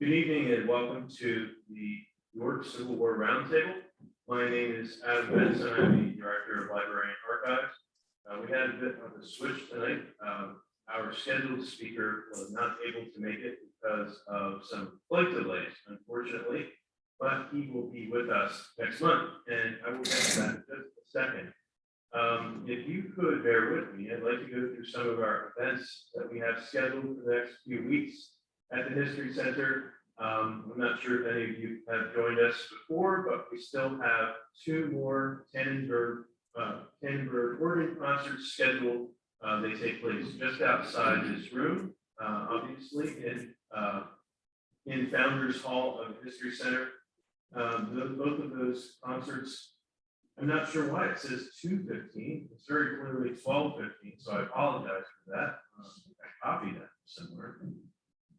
Good evening and welcome to the York Civil War Roundtable. My name is Adam Benson. I'm the Director of Library and Archives. We had a bit of a switch tonight. Our scheduled speaker was not able to make it because of some flight delays, unfortunately, but he will be with us next month, and I will get to that in just a second. If you could bear with me, I'd like to go through some of our events that we have scheduled for the next few weeks at the History Center. I'm not sure if any of you have joined us before, but we still have two more Tannenberg organ concerts scheduled. They take place just outside this room, obviously in Founders Hall of the History Center. Both of those concerts, I'm not sure why it says 2:15. It's very clearly 12:15, so I apologize for that. I copied that somewhere.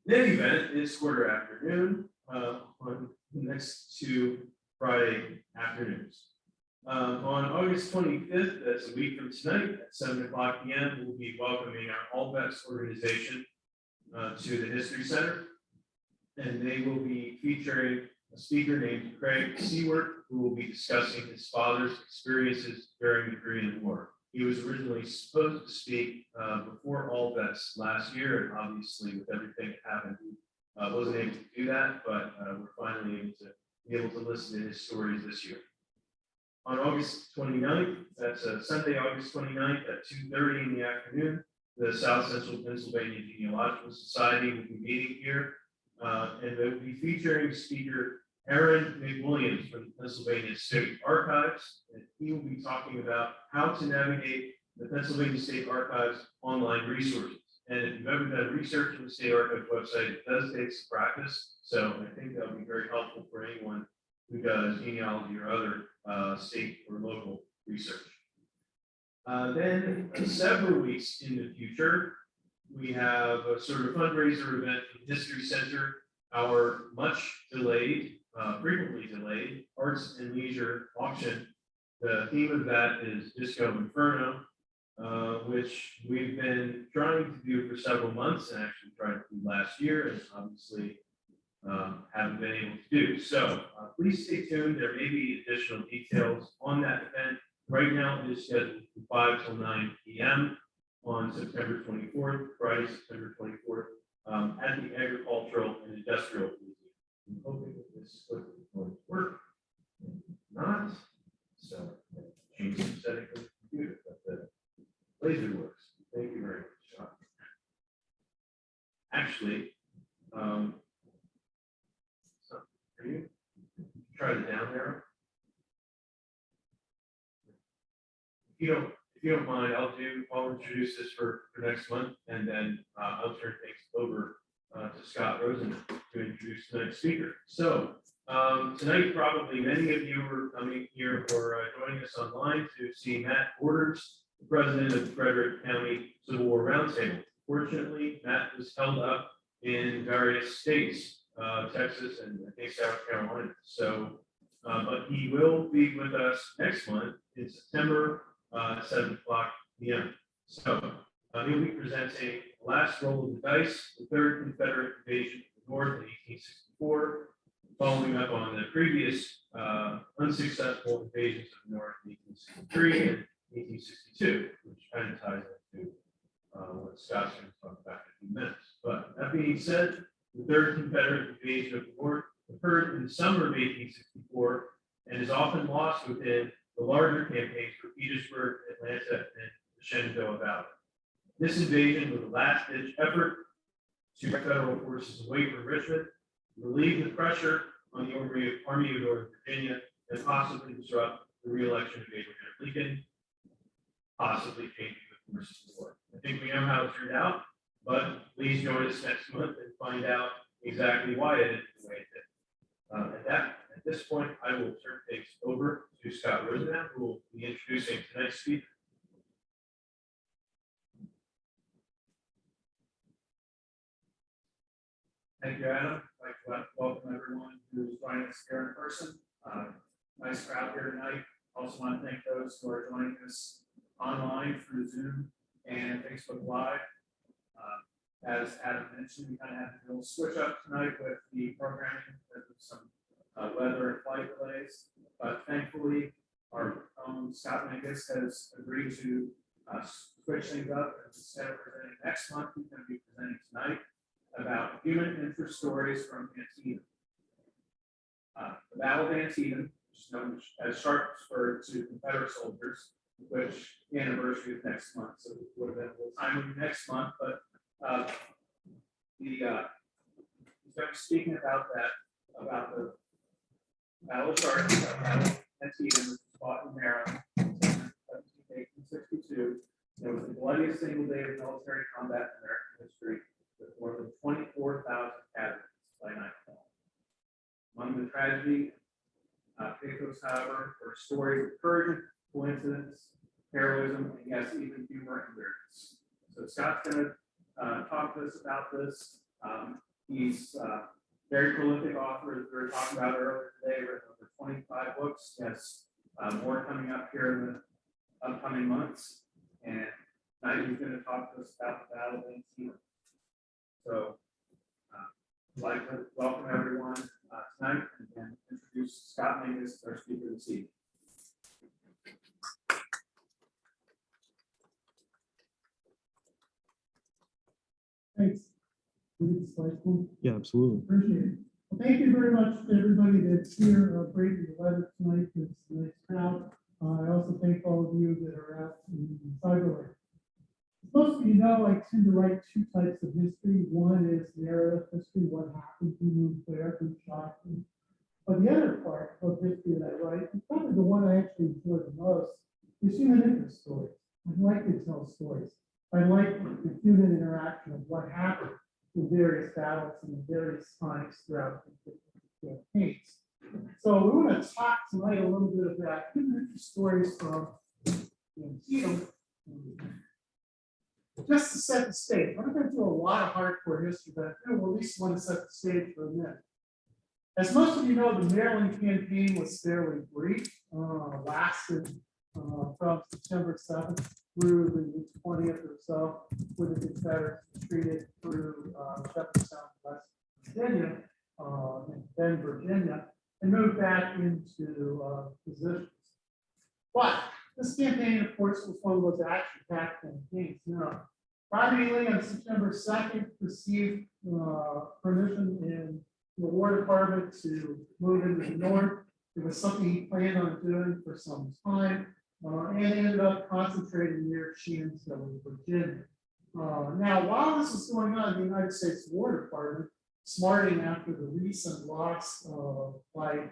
In any event, it's quarter afternoon on the next two Friday afternoons. On August 25th, that's a week from tonight at 7 o'clock p.m., we'll be welcoming our All Vets organization to the History Center. And they will be featuring a speaker named Craig Seward, who will be discussing his father's experiences during the Korean War. He was originally supposed to speak before All Vets last year, and obviously with everything that happened, he wasn't able to do that, but we're finally able to listen to his stories this year. On August 29th, that's Sunday, August 29th at 2:30 in the afternoon, the South Central Pennsylvania Genealogical Society will be meeting here, and they'll be featuring speaker Aaron McWilliams from the Pennsylvania State Archives, and he will be talking about how to navigate the Pennsylvania State Archives online resources. And if you've ever done research on the State Archives website, it does take some practice. So I think that'll be very helpful for anyone who does genealogy or other state or local research. Then several weeks in the future, we have a sort of fundraiser event for the History Center, our much delayed, frequently delayed Arts and Leisure auction. The theme of that is Disco Inferno, which we've been trying to do for several months and actually tried to do last year and obviously haven't been able to do. So please stay tuned. There may be additional details on that event. Right now it is scheduled from 5 till 9 p.m. on September 24th, Friday, September 24th, at the Agricultural and Industrial Museum. I'm hoping that this is going to work. Not. So change some setting for the computer, but the laser works. Thank you very much. Actually, something for you. Try the down arrow. If you don't mind, I'll introduce this for next month, and then I'll turn things over to Scott Rosen to introduce tonight's speaker. So tonight, probably many of you are coming here or joining us online to see Matt Borders, the president of the Frederick County Civil War Roundtable. Fortunately, Matt was held up in various states, Texas and I think South Carolina. So, but he will be with us next month in September at 7 o'clock p.m. So he'll be presenting the last roll of the dice, the third Confederate invasion of the North in 1864, following up on the previous unsuccessful invasions of the North in 1863 and 1862, which kind of ties into what Scott's going to talk about in a few minutes. But that being said, the third Confederate invasion of the North occurred in the summer of 1864 and is often lost within the larger campaigns for Petersburg, Atlanta, and the Shenandoah Valley. This invasion was a last-ditch effort to get federal forces away from Richmond, relieve the pressure on the Army of Northern Virginia, and possibly disrupt the re-election of Abraham Lincoln, possibly changing the course of the war. I think we know how it turned out, but please join us next month and find out exactly why it ended the way it did. At this point, I will turn things over to Scott Rosen, who will be introducing tonight's speaker. Thank you, Adam. I'd like to welcome everyone who's joining us here in person. Nice crowd here tonight. Also want to thank those who are joining us online through Zoom and Facebook Live. As Adam mentioned, we kind of had a little switch up tonight with the programming because of some weather and flight delays. But thankfully, our own Scott Mingus has agreed to switch things up. And instead of presenting next month, he's going to be presenting tonight about human interest stories from Antietam. The Battle of Antietam, which is known as Sharpsburg to Confederate soldiers, which the anniversary is next month. So it would have been a little timely next month, but he's going to be speaking about that, about the Battle of Sharpsburg, Battle of Antietam, which was fought in Maryland in 1862. It was the bloodiest single day of military combat in American history, with more than 24,000 casualties by nightfall. Among the tragedy, pathos, however, were stories of courage, coincidence, heroism, and yes, even humor and weirdness. So Scott's going to talk to us about this. He's a very prolific author, as we were talking about earlier today, written over 25 books. Yes, more coming up here in the upcoming months. And tonight he's going to talk to us about the Battle of Antietam. So I'd like to welcome everyone tonight and introduce Scott Mingus, our speaker this evening. Thanks. Yeah, absolutely. Appreciate it. Well, thank you very much to everybody that's here, braving the weather tonight. It's a nice crowd. I also thank all of you that are out in cyber. Most of you know I tend to write two types of history. One is narrative history, what happened, who moved where, who shot who. But the other part of history that I write, and probably the one I actually enjoy the most, is human interest stories. I like to tell stories. I like the human interaction of what happened in various battles and in various times throughout the campaigns. So we want to talk tonight a little bit about human interest stories from Antietam. Just to set the stage, I'm not going to do a lot of hardcore history, but I will at least want to set the stage for a minute. As most of you know, the Maryland campaign was fairly brief, lasted from September 7th through the 20th or so, with the Confederates retreated through Jefferson, West Virginia, and then Virginia, and moved back into positions. But this campaign, of course, was one of those action-packed campaigns. Now, Robert E. Lee on September 2nd received permission in the War Department to move into the north. It was something he planned on doing for some time, and ended up concentrating near Chancellorsville, Virginia. Now, while this was going on, the United States War Department, smarting after the recent loss by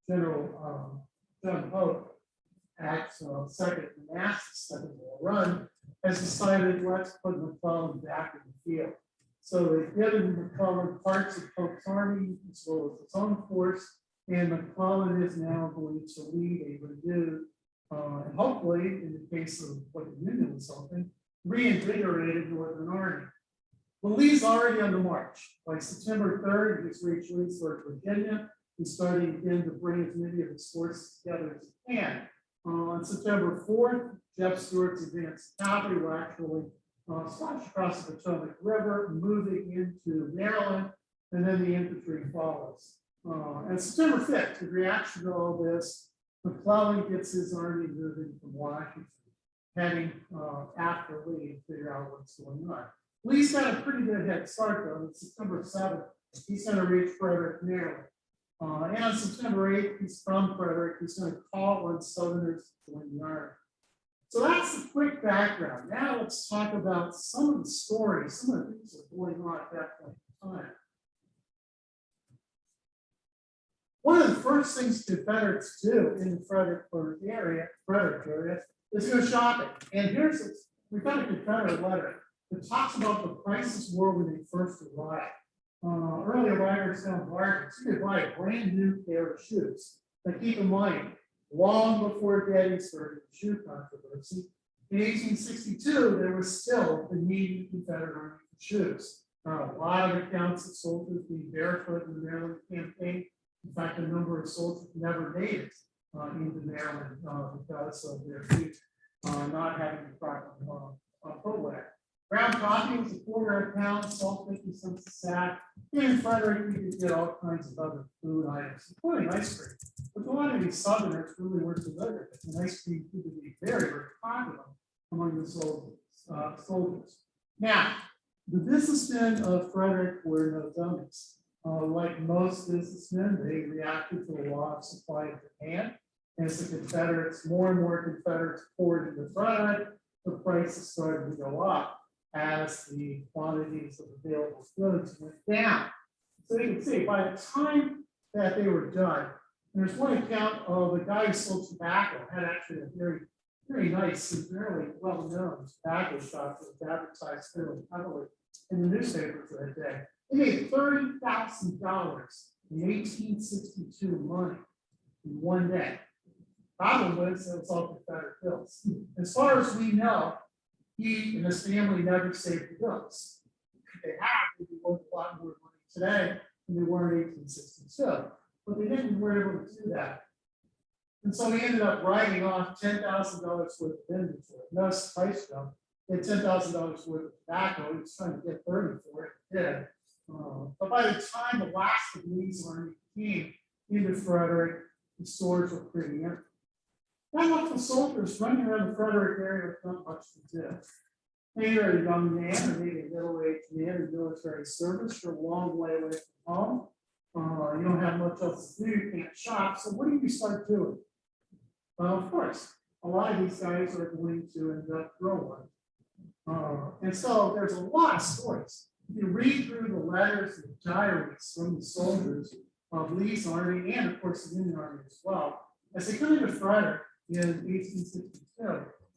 General John Pope at Second Manassas Second War Run, has decided let's put McClellan back in the field. So they've given McClellan parts of Pope's army as well as its own force, and McClellan is now going to lead a renewed, and hopefully, in the case of what the Union was hoping, reinvigorated Northern Army. Well, Lee's already on the march. By September 3rd, he's reached Leesburg, Virginia. He's starting again to bring as many of his forces together as he can. On September 4th, Jeff Stewart's advanced cavalry will actually slash across the Potomac River, moving into Maryland, and then the infantry follows. And September 5th, in reaction to all this, McClellan gets his army moving from Washington, heading after Lee to figure out what's going on. Lee's got a pretty good head start, though. On September 7th, he's going to reach Frederick, Maryland. And on September 8th, he's from Frederick. He's going to call on Southerners to join the army. So that's the quick background. Now let's talk about some of the stories, some of the things that are going on at that point in time. One of the first things Confederates do in the Fredericksburg area, is go shopping. And we've got a Confederate letter that talks about the prices were when they first arrived. Early arrivals found bargains. You could buy a brand new pair of shoes. But keep in mind, long before Gettysburg, the shoe controversy, in 1862, there was still the need in the Confederate Army for shoes. A lot of accounts of soldiers being barefoot in the Maryland campaign. In fact, a number of soldiers never made it into Maryland because of their feet not having the proper footwear. Ground coffee was a quarter a pound, salt 50 cents a sack. And in Frederick, you could get all kinds of other food items, including ice cream. But a lot of these Southerners really weren't familiar with it. And ice cream proved to be very, very popular among the soldiers. Now, the businessmen of Frederick were no dummies. Like most businessmen, they reacted to the law of supply and demand. As the Confederates, more and more Confederates poured into Frederick, the prices started to go up as the quantities of available goods went down. So you can see by the time that they were done, there's one account of a guy who sold tobacco, had actually a very, very nice and fairly well-known tobacco shop that was advertised fairly heavily in the newspapers that day. They made $30,000 in 1862 money in one day. Problem was, it was all Confederate bills. As far as we know, he and his family never saved the bills. If they had, they'd be worth a lot more money today than they were in 1862. But they didn't were able to do that. And so he ended up writing off $10,000 worth of inventory. No price jump. He had $10,000 worth of tobacco. He was trying to get 30 for it. He did. But by the time the last of Lee's army came into Frederick, the stores were pretty empty. Not much of soldiers running around the Frederick area with not much to do. Maybe you're a young man or maybe a middle-aged man in military service, you're a long way away from home. You don't have much else to do, you can't shop. So what do you start doing? Well, of course, a lot of these guys are going to end up growing. And so there's a lot of stories. If you read through the letters and diaries from the soldiers of Lee's army and of course the Union Army as well, as they come into Frederick in 1862,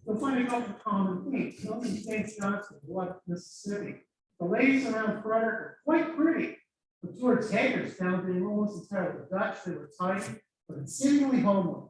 you'll find a couple of common themes. Some in St. Johnson, what Mississippi. The ladies around Frederick are quite pretty, but towards Hagerstown, they were almost entirely Dutch, they were tidy, but exceedingly homely.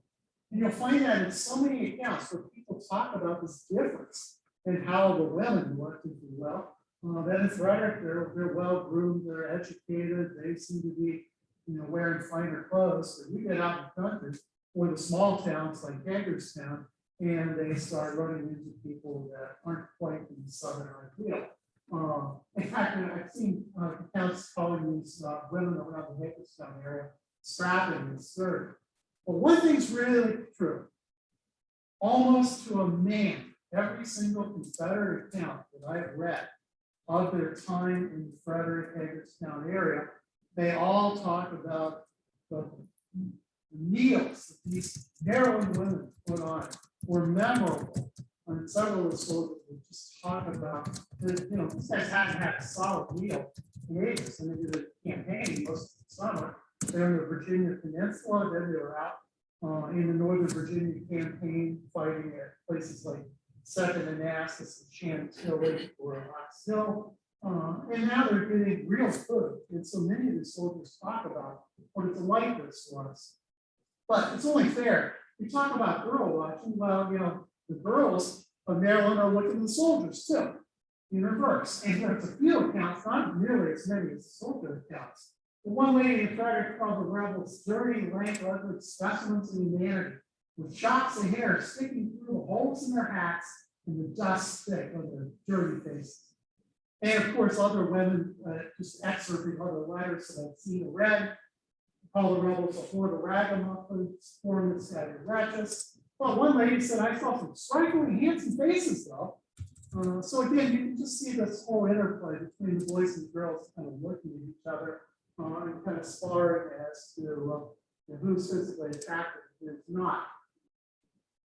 And you'll find that in so many accounts where people talk about this difference in how the women look, if you will. Then in Frederick, they're well groomed, they're educated, they seem to be, wearing finer clothes. But you get out in the country or the small towns like Hagerstown, and they start running into people that aren't quite in the Southern ideal. In fact, I've seen accounts calling these women around the Hagerstown area strapping and sturdy. But one thing's really true. Almost to a man, every single Confederate account that I've read of their time in the Frederick Hagerstown area, they all talk about the meals that these Maryland women put on were memorable. And several of the soldiers would just talk about, these guys hadn't had a solid meal in ages, and they did a campaign most of the summer. They're in the Virginia Peninsula, then they were out in the Northern Virginia campaign, fighting at places like Second Manassas and Chantilly or Rox Hill. And now they're getting real food. And so many of the soldiers talk about what it's like this was. But it's only fair. We talk about girl watching. Well, the girls of Maryland are looking at the soldiers too, in reverse. And there's a few accounts, not nearly as many as the soldier accounts. The one lady in Frederick called the rebels dirty, lank, ugly specimens of humanity, with shocks of hair sticking through the holes in their hats and the dust thick on their dirty faces. And of course, other women just excerpting other letters that I've seen or read, call the rebels a horde of ragamuffins, form the scattered wretches. Well, one lady said, I saw some strikingly handsome faces, though. So again, you can just see this whole interplay between the boys and girls kind of looking at each other and kind of sparring as to who's physically attractive and who's not.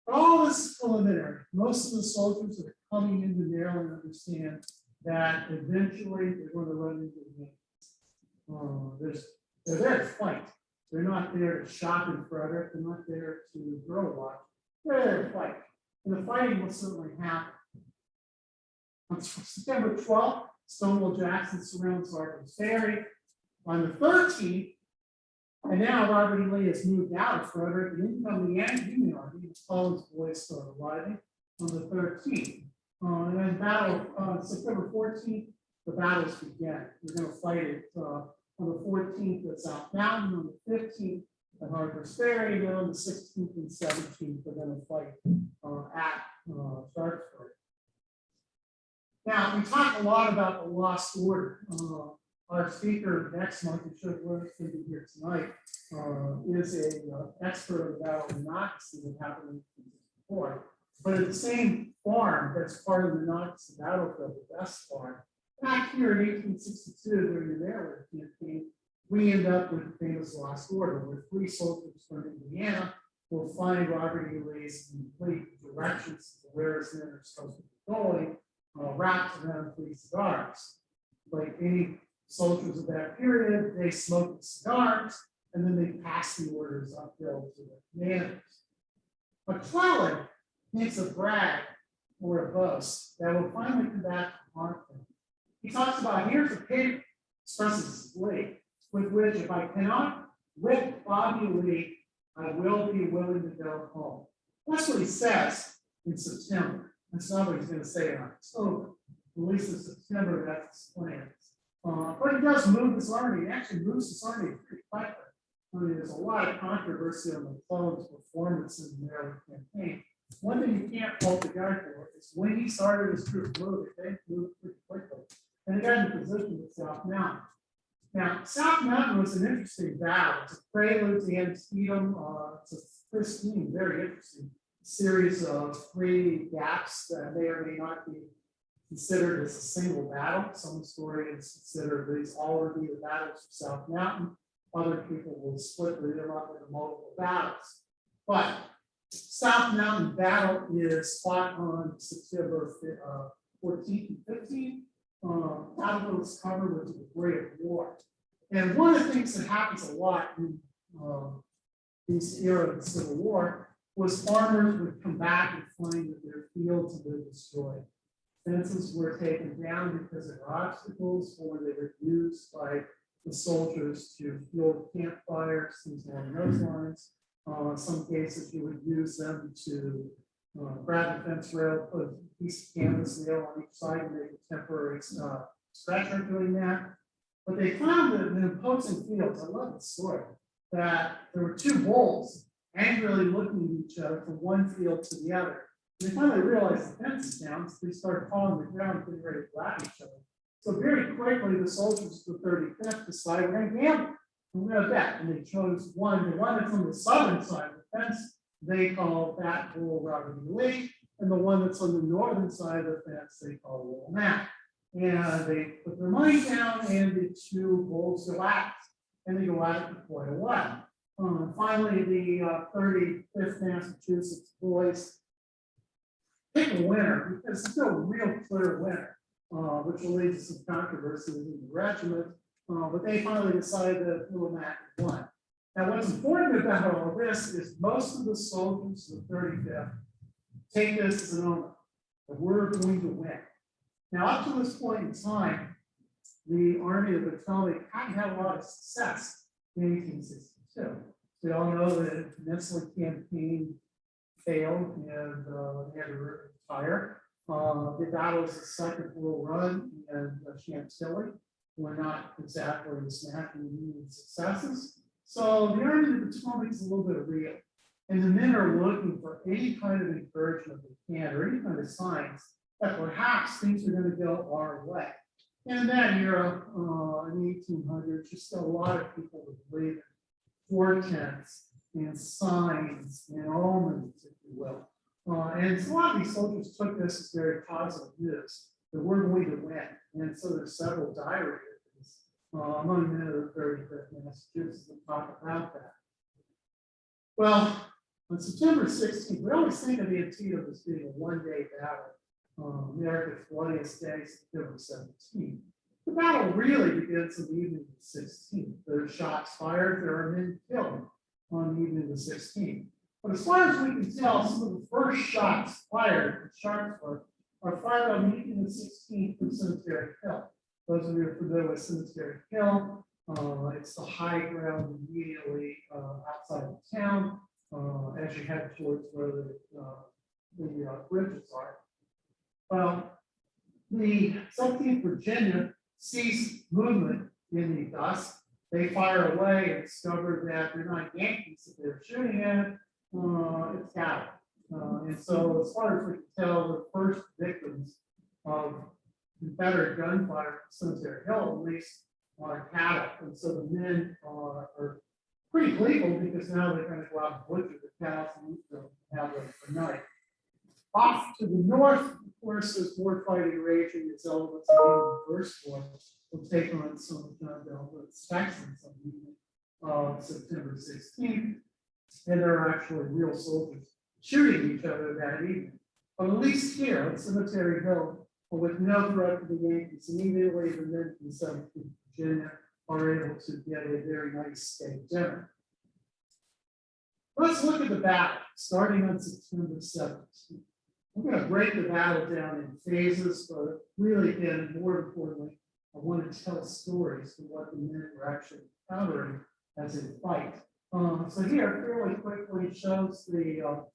But all this is preliminary. Most of the soldiers that are coming into Maryland understand that eventually they're going to run into the Yankees. They're there to fight. They're not there to shop in Frederick. They're not there to girl watch. They're there to fight. And the fighting will certainly happen. On September 12th, Stonewall Jackson surrounds Harper's Ferry. On the 13th, and now Robert E. Lee has moved out of Frederick, and in come the Union Army, the Collins boys start arriving on the 13th. And then September 14th, the battles begin. We're going to fight it on the 14th at South Mountain, on the 15th at Harper's Ferry, and then on the 16th and 17th, we're going to fight at Sharpsburg. Now, we talk a lot about the lost order. Our speaker next month, who should going to be here tonight, is an expert about democracy that happened before. But at the same farm that's part of the democracy battlefield, the West Farm, back here in 1862 during the Maryland campaign, we end up with the famous lost order, where 3 soldiers from Indiana will find Robert E. Lee's complete directions to where his men are supposed to be going, wrapped around 3 cigars. Like any soldiers of that period, they smoke the cigars and then they pass the orders uphill to their commanders. McClellan makes a brag or a boast that will finally come back to haunt him. He talks about, here's a paper, expresses his belief, with which if I cannot whip Bobby Lee, I will be willing to go home. That's what he says in September. That's not what he's going to say in October. At least in September, that's his plans. But he does move his army. He actually moves his army pretty quickly. I mean, there's a lot of controversy on McClellan's performance in the Maryland campaign. One thing you can't fault the guy for is when he started his troops moving, they moved pretty quickly. And they got in position with South Mountain. Now, South Mountain was an interesting battle. It's a prelude to Antietam. It's a pristine, very interesting series of 3 gaps that may or may not be considered as a single battle. Some historians consider these all to be the battles of South Mountain. Other people will split them up into multiple battles. But South Mountain battle is fought on September 14th and 15th. Battlefield is covered with the debris of war. And one of the things that happens a lot in this era of the Civil War was farmers would come back and find that their fields had been destroyed. Fences were taken down because of obstacles, or they were used by the soldiers to fuel campfires, things along those lines. In some cases, you would use them to grab the fence rail, put a piece of canvas nail on each side and make a temporary stretcher doing that. But they found that in opposing fields, I love the story, that there were 2 bulls angrily looking at each other from one field to the other. And they finally realized the fence is down, so they started falling the ground and getting ready to grab each other. So very quickly, the soldiers of the 35th decided we're going to gamble. We're going to bet. And they chose the one that's on the southern side of the fence, they call that bull Robert E. Lee, and the one that's on the northern side of the fence, they call Little Mac. And they put their money down, and the 2 bulls go at it. And they go at it for quite a while. Finally, the 35th Massachusetts boys pick a winner because there's no real clear winner, which will lead to some controversy in the regiment. But they finally decided that Little Mac won. Now, what's important about all this is most of the soldiers of the 35th take this as an omen that we're going to win. Now, up to this point in time, the Army of the Potomac hadn't had a lot of success in 1862. We all know that the Peninsula campaign failed and they had to retire. The battles of the Second Bull Run and Chantilly were not exactly the smacking Union successes. So the Army of the Potomac is a little bit real. And the men are looking for any kind of encouragement they can, or any kind of signs that perhaps things are going to go our way. And in that era, in the 1800s, just a lot of people would believe in portents and signs and omens, if you will. And so a lot of these soldiers took this as very positive news, that we're going to win. And so there's several diary entries among men of the 35th Massachusetts that talk about that. Well, on September 16th, we always think of Antietam as being a one-day battle. America's bloodiest day, September 17th. The battle really begins on the evening of the 16th. There are shots fired, there are men killed on the evening of the 16th. But as far as we can tell, some of the first shots fired, the Sharpsburg, are fired on the evening of the 16th from Cemetery Hill. Those of you who are familiar with Cemetery Hill, it's the high ground immediately outside of town as you head towards where the bridges are. Well, the 17th Virginia ceased movement in the dusk. They fire away and discover that they're not Yankees that they're shooting at, it's cattle. And so, as far as we can tell, the first victims of Confederate gunfire from Cemetery Hill released on cattle. And so the men are pretty gleeful because now they're going to go out and butcher the cows and eat them and have them for night. Off to the north, of course, there's more fighting raging as elements of the first war will take on some of John Delbert Saxons on the evening of September 16th. And there are actually real soldiers shooting each other that evening. But at least here at Cemetery Hill, with no threat to the Yankees, immediately the men from 17th Virginia are able to get a very nice steak dinner. Let's look at the battle, starting on September 17th. We're going to break the battle down in phases, but really, again, more importantly, I want to tell stories of what the men were actually encountering as a fight. So here, fairly quickly shows the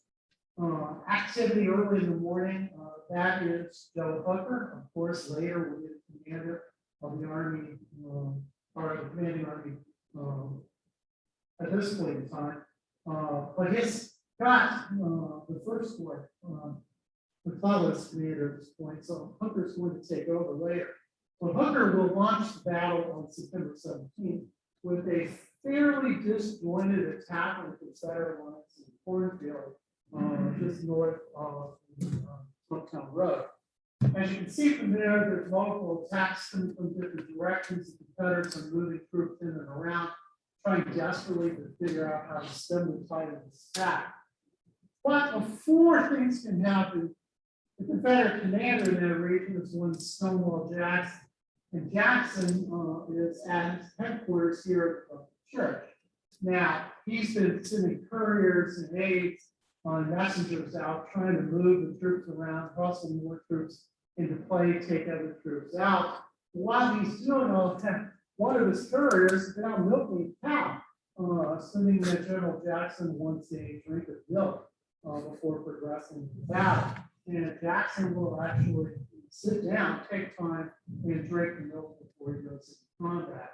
activity early in the morning. That is Joe Hooker, of course, later will be the commander of the Army, or the commanding Army at this point in time. But his got the first one, McClellan's commander at this point, so Hooker's going to take over later. So Hooker will launch the battle on September 17th with a fairly disjointed attack on the Confederate lines in the cornfield, just north of Uptown Road. As you can see from there, there's multiple attacks coming from different directions. The Confederates are moving troops in and around, trying desperately to figure out how to stem the tide of this attack. But before things can happen, the Confederate commander in that region is one Stonewall Jackson. And Jackson is at his headquarters here at the church. Now, he's been sending couriers and aides on messengers out, trying to move the troops around, crossing more troops into play, take other troops out. While he's doing all that, one of his couriers is out milking a cow, assuming that General Jackson wants a drink of milk before progressing the battle. And Jackson will actually sit down, take time, and drink the milk before he goes into combat.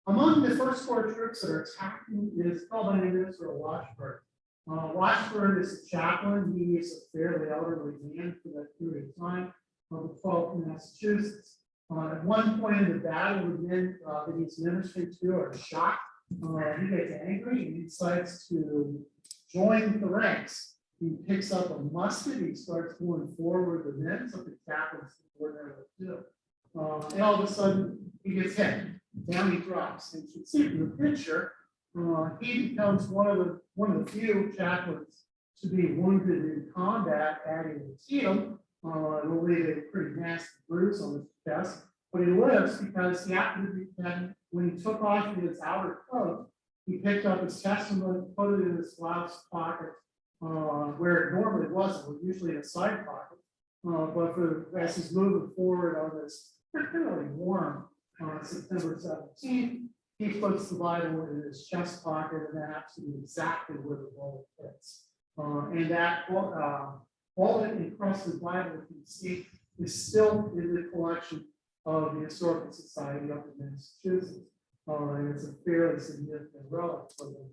Among the first corps troops that are attacking is called Mingus or Washburn. Washburn is a chaplain. He is a fairly elderly man for that period of time, of the 12th Massachusetts. At one point in the battle, the men that he's ministering to are shocked. He gets angry and he decides to join the ranks. He picks up a musket. He starts going forward with the men, something chaplains ordinarily do. And all of a sudden, he gets hit. Down he drops. And you can see from the picture, he becomes one of the few chaplains to be wounded in combat at Antietam. It'll leave a pretty nasty bruise on his chest, but he lives because he happened to be, when he took off his outer coat, he picked up his testament, put it in his blouse pocket, where it normally wasn't, usually in a side pocket. But as he's moving forward on this particularly warm September 17th, he puts the Bible in his chest pocket, and that happens to be exactly where the bullet fits. And that bullet across the Bible, you can see, is still in the collection of the Historical Society up in Massachusetts. And it's a fairly significant relic for them.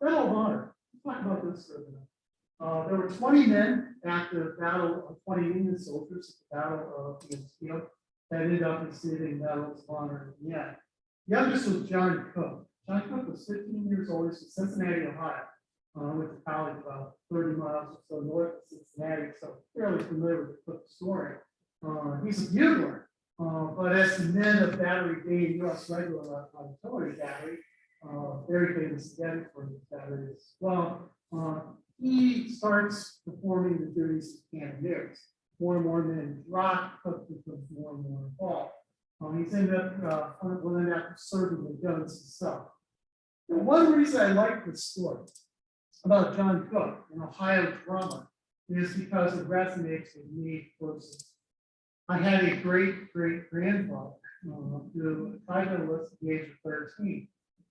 Battle of Honor. Let's talk about this for a minute. There were 20 men at the battle of 20 Union soldiers at the Battle of Antietam that ended up receiving medals of honor in the end. The youngest was John Cook. John Cook was 15 years old. He's from Cincinnati, Ohio. Went to college about 30 miles or so north of Cincinnati, so fairly familiar with the Cook story. He's a bugler, but as the men of Battery B, U.S. Regular Artillery Battery, very famous again for his battery as well, he starts performing the duties of cannoneers. More and more men drop, Cook becomes more and more involved. He's ended up willing after serving the guns himself. Now, one reason I like this story about John Cook, an Ohio drummer, is because it resonates with me personally. I had a great grandfather who tried to enlist at the age of 13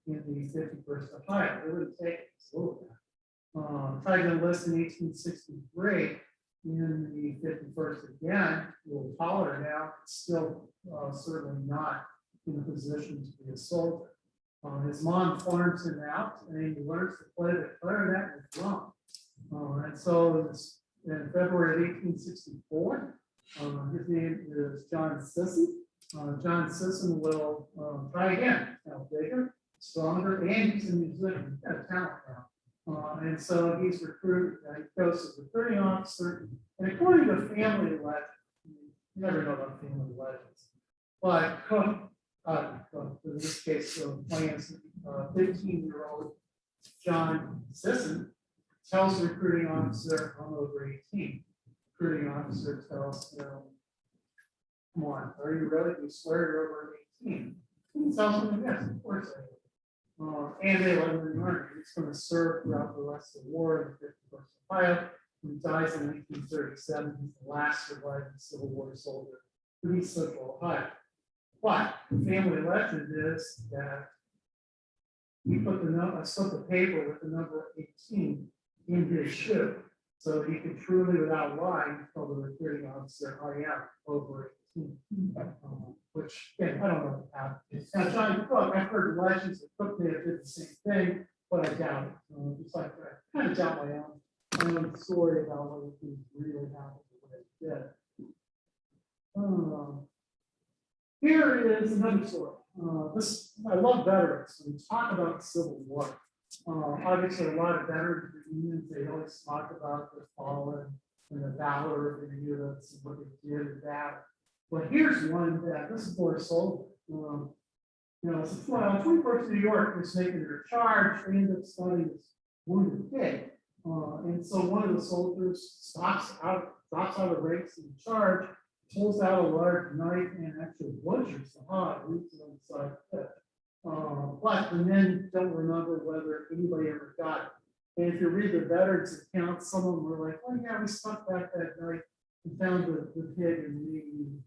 in the 51st Ohio. It wouldn't take it, so tried to enlist in 1863 in the 51st again, a little taller now, but still certainly not in a position to be a soldier. His mom farms him out, and he learns to play the clarinet and drum. And so in February of 1864, His name is John Sisson. John Sisson will try again. Now bigger, stronger, and he's a musician. He's got a talent now. And so he's recruited. He goes as a recruiting officer. And according to family legend, you never know about family legends, but Cook, in this case, plans 15-year-old John Sisson tells the recruiting officer, I'm over 18. Recruiting officer tells him, come on, are you ready? You swear you're over 18. He tells him, yes, of course I am. And they let him in the army. He's going to serve throughout the rest of the war in the 51st Ohio. He dies in 1937. He's the last surviving Civil War soldier to East Central Ohio. But the family legend is that he put a slip of paper with the number 18 in his shoe. So he could truly, without lying, tell the recruiting officer, I am over 18. Which, again, I don't know how. Now, John Cook, I've heard legends that Cook may have did the same thing, but I doubt it. Just like I kind of doubt my own story about whether things really happened the way it did. Here is another story. I love veterans. When we talk about the Civil War, obviously a lot of veterans reunions, they always talk about the fallen and the valor of the units and what they did in battle. But here's one that this is for a soldier. It's 21st New York was making their charge. They ended up spotting this wounded pig. And so one of the soldiers drops out of the ranks in the charge, pulls out a large knife and actually butchers the hog, leaves it on the side of the pit. But the men don't remember whether anybody ever got it. And if you read the veterans accounts, some of them were like, oh yeah, we stuck back that night and found the pig and we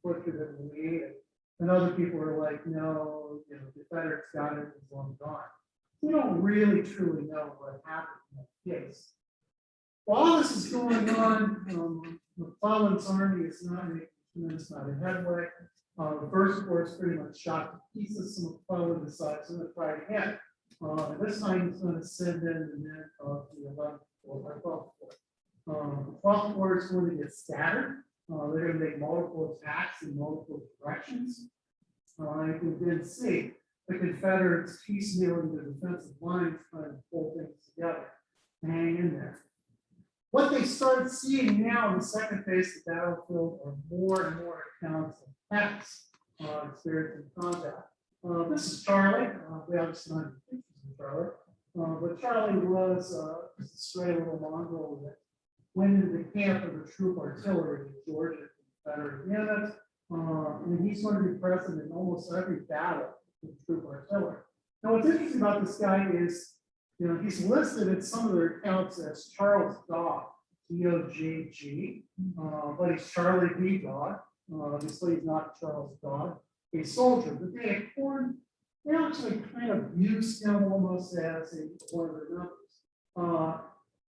butchered it and we ate it. And other people were like, no, the veterans got it, it's long gone. We don't really truly know what happened in that case. While all this is going on, McClellan's army is not making a tremendous amount of headway. The first corps is pretty much shot to pieces, so McClellan decides to try again. This time he's going to send in the men of the 11th Corps, 12th Corps. The 12th Corps is going to get scattered. They're going to make multiple attacks in multiple directions. You can then see the Confederates piecemealing the defensive lines, trying to pull things together and hang in there. What they start seeing now in the second phase of the battlefield are more and more accounts of pets experienced in combat. This is Charlie. We obviously don't have any pictures of Charlie, but Charlie was just a stray little mongrel that went into the camp of the troop artillery in Georgia, Confederate unit. And he's going to be present in almost every battle with troop artillery. Now, what's interesting about this guy is, he's listed in some of their accounts as Charles Dog, D-O-G-G, but he's Charlie B. Dog. Obviously, he's not Charles Dog, a soldier. But they actually kind of used him almost as one of their numbers.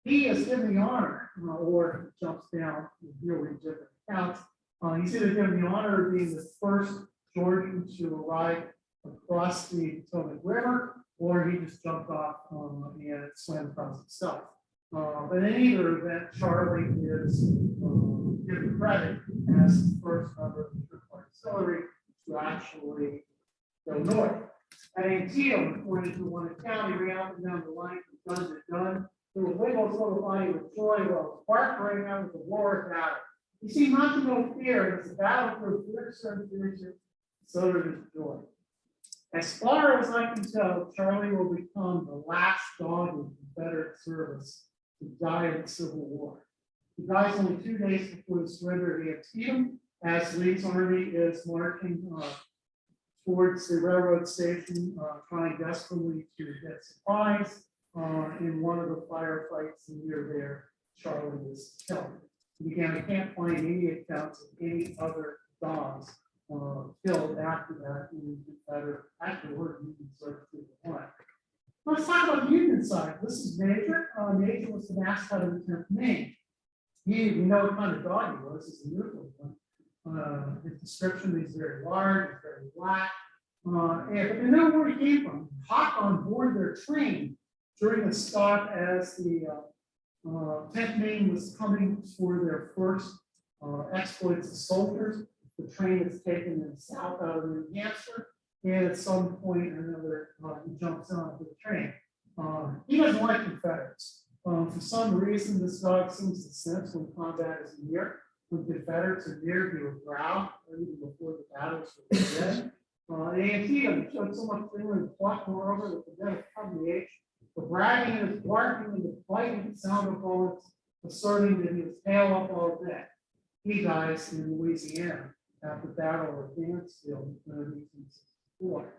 He is given the honor, or jumps down, really different accounts. He's either given the honor of being the first Georgian to arrive across the Potomac River, or he just jumped off and swam across himself. But in either event, Charlie is given credit as the first member of the troop artillery to actually go north. At Antietam, according to one account, he ran up and down the line from gun to gun. There was wiggles little body with joy, while Spark rang out with the war battle. He seemed not to know fear, and as the battle grew fiercer and fiercer, so did his joy. As far as I can tell, Charlie will become the last dog in Confederate service to die in the Civil War. He dies only 2 days before the surrender of Antietam, as Lee's army is marching towards the railroad station, trying desperately to get supplies. In one of the firefights near there, Charlie was killed. Again, I can't find any accounts of any other dogs killed after that in Confederate, actually, we're Union service to the point. Let's talk about the Union side. This is Major. Major was the mascot of the 10th Maine. We know what kind of dog he was. It's a neutral one. His description is very large, it's very black. But they know where he came from. He hopped on board their train during the stop as the 10th Maine was coming for their first exploits of soldiers. The train is taking them south out of New Hampshire, and at some point or another, he jumps onto the train. He doesn't like Confederates. For some reason, this dog seems to sense when combat is near. When Confederates are near, he will growl, even before the battles were dead. In Antietam, he showed so much feeling and pluck, moreover, that the death of the age. The bragging and his barking and the biting sound of bullets, asserting that he was tail up all day. He dies in Louisiana after the Battle of Mansfield in 1864.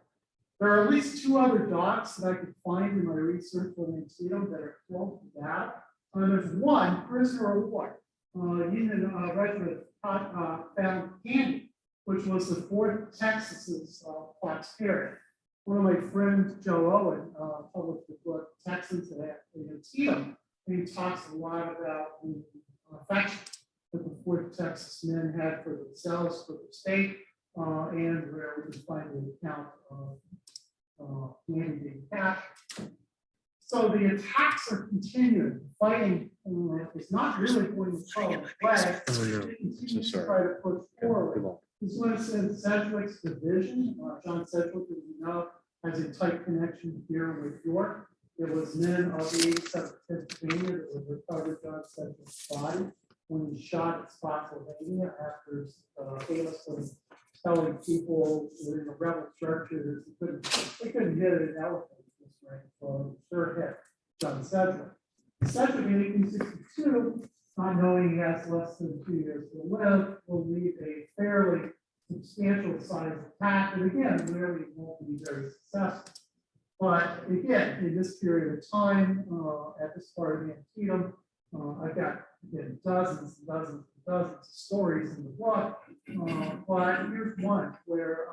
There are at least 2 other dogs that I could find in my research on Antietam that are killed in battle. There's one prisoner of war. Union Regiment found Candy, which was the 4th Texas's Fox Terrier. One of my friends, Joe Owen, published the book Texans at Antietam, and he talks a lot about the affection that the 4th Texas men had for themselves, for the state, and where we can find the account of Candy being captured. So the attacks are continuing. Fighting is not really going to fall away. They continue to try to push forward. This was in Sedgwick's division. John Sedgwick, as you know, has a tight connection here with York. It was men of the 87th Pennsylvania that would recover John Sedgwick's body when he shot at Spotsylvania after famously telling people in the rebel structures they couldn't hit an elephant. Right, so sure hit John Sedgwick. Sedgwick in 1862, not knowing he has less than 2 years to live, will lead a fairly substantial size attack, and again, really won't be very successful. But again, in this period of time, at this part of Antietam, I've got again, dozens and dozens and dozens of stories in the book, but here's one where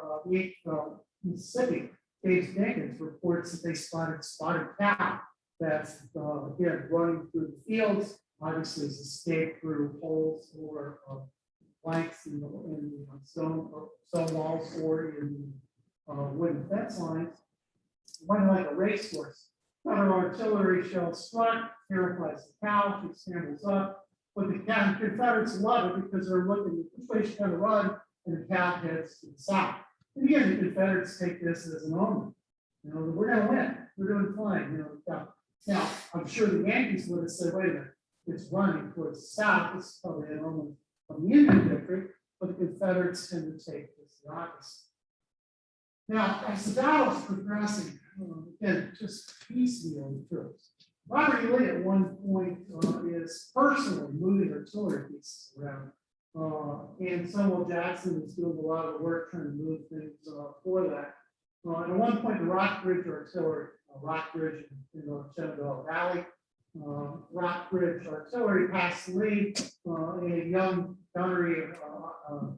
Mississippi, Dave Jenkins reports that they spotted cow that's again running through the fields. Obviously, it's escaped through holes or planks in the stone walls or in wooden fence lines. Running like a racehorse. Another artillery shell struck, terrifies the cow. She scrambles up, but the Confederates love it because they're looking which way she's going to run, and the cow heads to the south. And again, the Confederates take this as an omen. You know, we're going to win. We're doing fine. You know, now I'm sure the Yankees would have said, "Wait a minute, it's running towards the south." This is probably an omen from the Indian victory, but the Confederates tend to take this the opposite. Now, as the battle's progressing, again, just piecemeal troops. Robert E. Lee at one point is personally moving artillery pieces around. And Samuel Jackson is doing a lot of work trying to move things for that. At one point, the Rockbridge Artillery, Rockbridge in the Shenandoah Valley, Rockbridge Artillery passed Lee, a young gunnery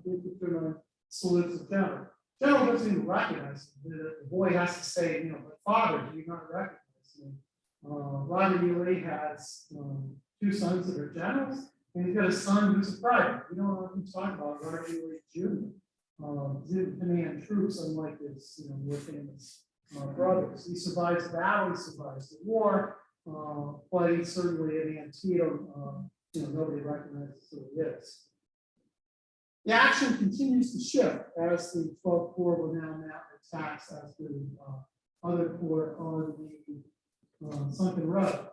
infantryman salutes the general. General doesn't even recognize him. The boy has to say, you know, "My father, do you not recognize me?" Robert E. Lee has 2 sons that are generals. And he's got a son who's a private. We don't know what he's talking about, Robert E. Lee Jr. Didn't command troops unlike his more famous brothers. He survives the battle, he survives the war, but he's certainly in Antietam, nobody recognizes who he is. The action continues to shift as the 12th Corps will now mount attacks as the other corps on the Sunken Road.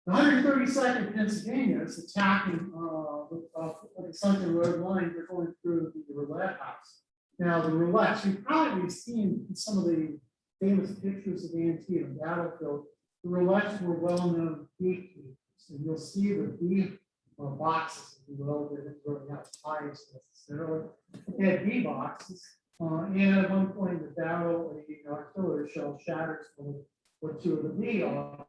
The 132nd Pennsylvania is attacking the Sunken Road line. They're going through the Roulette House. Now, the Roulettes, you've probably seen some of the famous pictures of Antietam battlefield. The Roulettes were well-known beef keepers, and you'll see the beef boxes, if you will. They didn't really have ties necessarily. They had bee boxes, and at one point in the battle, the artillery shell shatters what 2 of the bee are.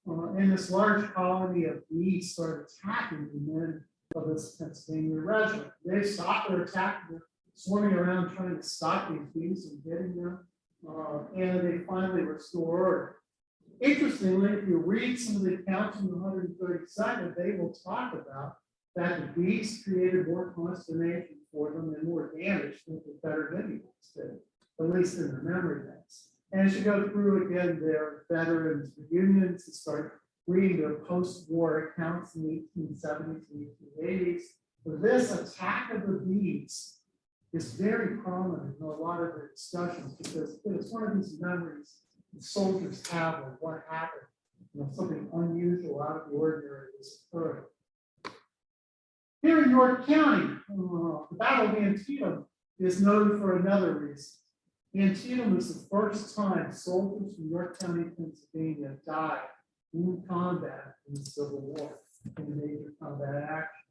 And this large colony of bees started attacking the men of this Pennsylvania regiment. They stopped their attack, they're swarming around trying to stop these bees from getting them, and they finally restored order. Interestingly, if you read some of the accounts in the 132nd, they will talk about that the bees created more consternation for them and more damage than the Confederate Indians did, at least in their memory banks. And as you go through again, their veterans reunions and start reading their post-war accounts in the 1870s and 1880s. But this attack of the beads is very prominent in a lot of the discussions because it's one of these memories the soldiers have of what happened. Something unusual, out of the ordinary was occurring. Here in York County, the Battle of Antietam is noted for another reason. Antietam was the first time soldiers from York County, Pennsylvania died in combat in the Civil War, in a major combat action.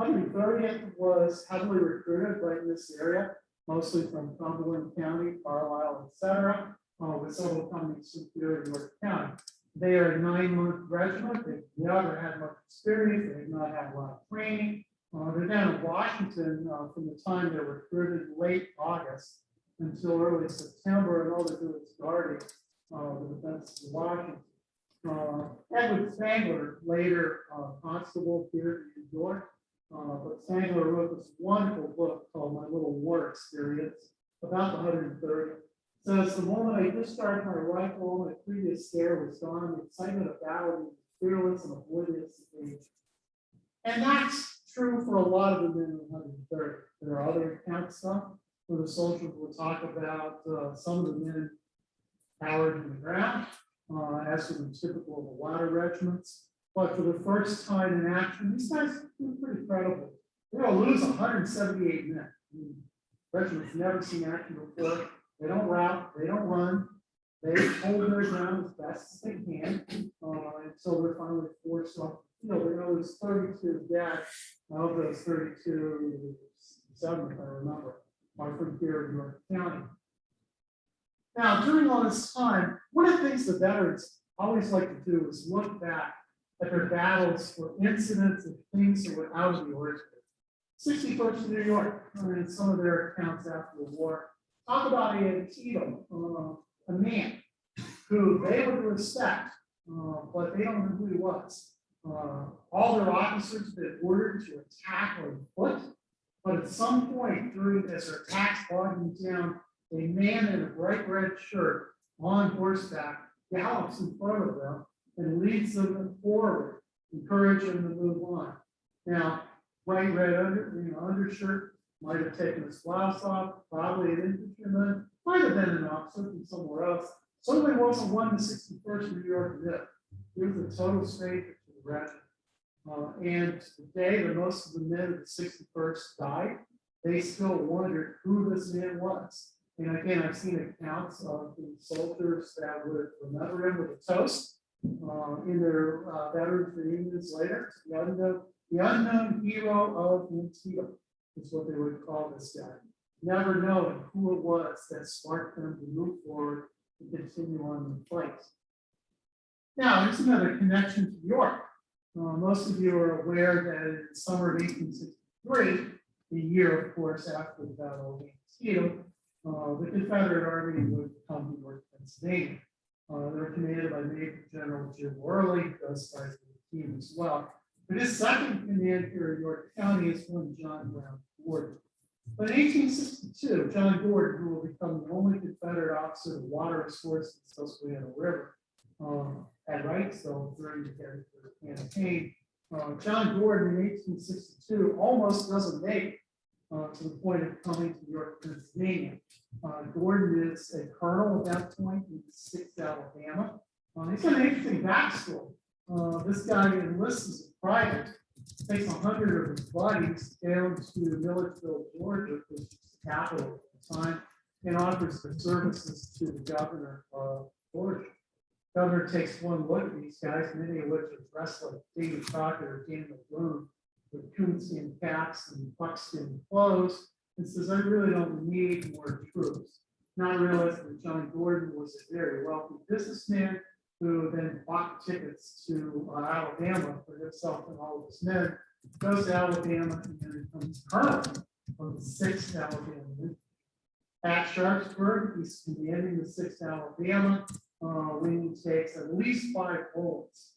130th was heavily recruited right in this area, mostly from Cumberland County, Carlisle, etc., with several coming superior to York County. They are a 9-month regiment. They never had much experience. They did not have a lot of training. They're down in Washington from the time they were recruited late August until early September, and all they do is guarding the defense of Washington. Edward Spangler, later constable here in New York, but Spangler wrote this wonderful book called My Little War Experience about the 130th. Says the moment I discharged my rifle, all my previous scare was gone. The excitement of battle was fearless and oblivious to age. And that's true for a lot of the men in the 130. There are other accounts where the soldiers will talk about some of the men cowered in the ground, as was typical of the latter regiments. But for the first time in action, these guys were pretty credible. They're going to lose 178 men. Regiments never seen action before. They don't rout, they don't run, they hold their ground as best as they can until they're finally forced off the field. There was 32 dead. Of those 32, 7, if I remember, are from here in York County. Now, during all this time, one of the things the veterans always like to do is look back at their battles for incidents and things that were out of the ordinary. 61st in New York, and some of their accounts after the war. Talk about Antietam, a man who they would respect, but they don't know who he was. All their officers had been ordered to attack on foot, but at some point during as their attacks bogging down, a man in a bright red shirt on horseback gallops in front of them and leads them forward, encouraging them to move on. Now, bright red undershirt. Might have taken his blouse off, probably an infantryman, might have been an officer from somewhere else. Certainly wasn't one to 61st New York did. He was a total stranger to the regiment. And today, that most of the men of the 61st died, they still wondered who this man was. And again, I've seen accounts of the soldiers that would remember him with a toast in their veterans reunions later. The unknown hero of Antietam is what they would call this guy. Never knowing who it was that sparked them to move forward and continue on the fight. Now, there's another connection to York. Most of you are aware that in the summer of 1863, the year, of course, after the Battle of Antietam, the Confederate Army would come to York, Pennsylvania. They were commanded by Major General Jim Worley, who does fight for the team as well. But his second command here in York County is one John Brown Gordon. But in 1862, John Gordon, who will become the only Confederate officer to water his horse in the Susquehanna River at Wrightsville during the Gettysburg campaign, John Gordon in 1862 almost doesn't make to the point of coming to York, Pennsylvania. Gordon is a colonel at that point in the 6th Alabama. He's got an interesting backstory. This guy enlists as a private, takes 100 of his buddies down to Milledgeville, Georgia, which is the capital at the time, and offers their services to the governor of Georgia. The governor takes one look at these guys, many of which are dressed like David Crockett or Daniel Boone, with coonskin caps and buckskin clothes, and says, I really don't need more troops. Not realizing that John Gordon was a very wealthy businessman who then bought tickets to Alabama for himself and all of his men, goes to Alabama and then becomes colonel of the 6th Alabama. At Sharpsburg, he's commanding the 6th Alabama when he takes at least 5 bullets,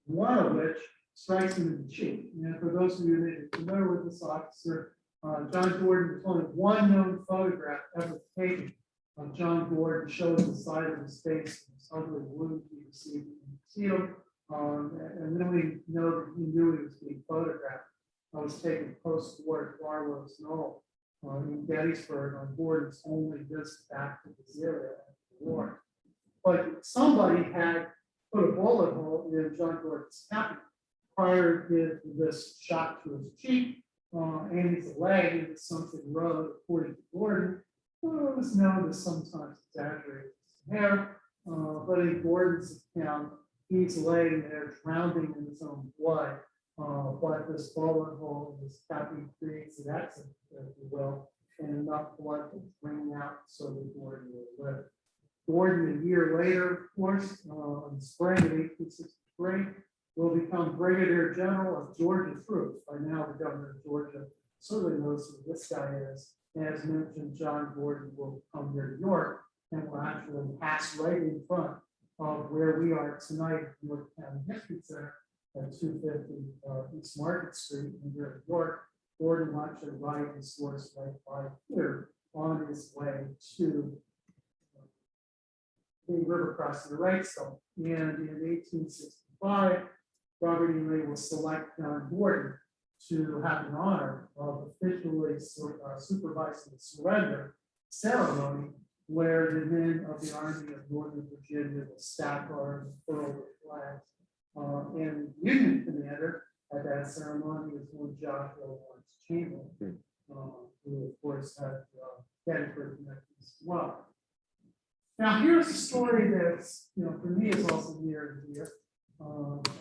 one of which strikes him in the cheek. And for those of you that are familiar with this officer, John Gordon, there's only one known photograph ever taken of John Gordon shows the side of his face, this ugly wound he received in the field. And then we know that he knew he was being photographed. I was taken post-war at Barlow's Knoll in Gettysburg on Gordon's only visit back to this area after the war. But somebody had put a bullet hole in John Gordon's cabin prior to this shot to his cheek and his leg into something road, according to Gordon. It was known to sometimes exaggerate his hair, but in Gordon's account, he's laying there drowning in his own blood. But this bullet hole in his cabin creates an accident, if you will, and enough blood was bringing out so that Gordon will live. Gordon, a year later, of course, in the spring of 1863, will become Brigadier General of Georgia troops. By now, the governor of Georgia certainly knows who this guy is. As mentioned, John Gordon will come near New York and will actually pass right in front of where we are tonight, New York County History Center at 250 East Market Street in New York. Gordon will actually ride his horse right by here on his way to the river crossing the right side. And in 1865, Robert E. Lee will select John Gordon to have the honor of officially supervising the surrender ceremony, where the men of the Army of Northern Virginia will stack arms, furl their flags. And the Union commander at that ceremony is one Joshua Lawrence Chamberlain, who of course had Gettysburg connections as well. Now here's a story that's, for me is also near and dear.